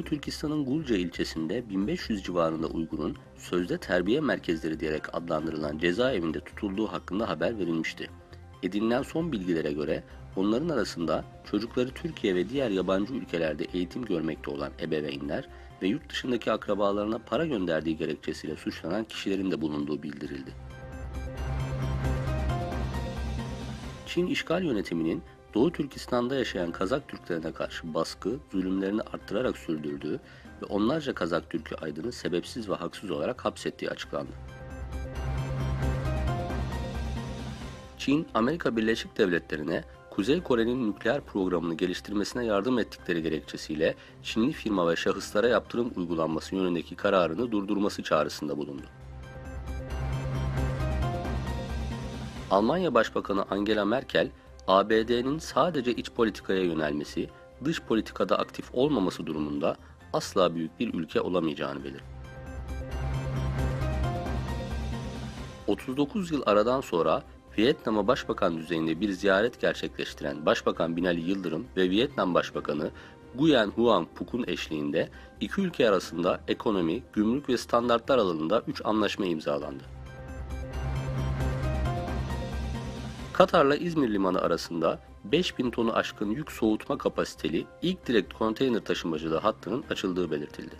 Türkistan'ın Gulca ilçesinde 1500 civarında Uygur'un sözde terbiye merkezleri diyerek adlandırılan cezaevinde tutulduğu hakkında haber verilmişti. Edinilen son bilgilere göre onların arasında çocukları Türkiye ve diğer yabancı ülkelerde eğitim görmekte olan ebeveynler ve yurt dışındaki akrabalarına para gönderdiği gerekçesiyle suçlanan kişilerin de bulunduğu bildirildi. Çin işgal yönetiminin Doğu Türkistan'da yaşayan Kazak Türklerine karşı baskı, zulümlerini arttırarak sürdürdüğü ve onlarca Kazak Türk'ü aydını sebepsiz ve haksız olarak hapsettiği açıklandı. Çin, Amerika Birleşik Devletleri'ne Kuzey Kore'nin nükleer programını geliştirmesine yardım ettikleri gerekçesiyle Çinli firma ve şahıslara yaptırım uygulanması yönündeki kararını durdurması çağrısında bulundu. Almanya Başbakanı Angela Merkel, ABD'nin sadece iç politikaya yönelmesi, dış politikada aktif olmaması durumunda asla büyük bir ülke olamayacağını belirtti. 39 yıl aradan sonra Vietnam'a başbakan düzeyinde bir ziyaret gerçekleştiren Başbakan Binali Yıldırım ve Vietnam Başbakanı Nguyen Huang Phuk'un eşliğinde iki ülke arasında ekonomi, gümrük ve standartlar alanında 3 anlaşma imzalandı. Katar'la İzmir Limanı arasında 5.000 tonu aşkın yük soğutma kapasiteli ilk direkt konteyner taşımacılığı hattının açıldığı belirtildi.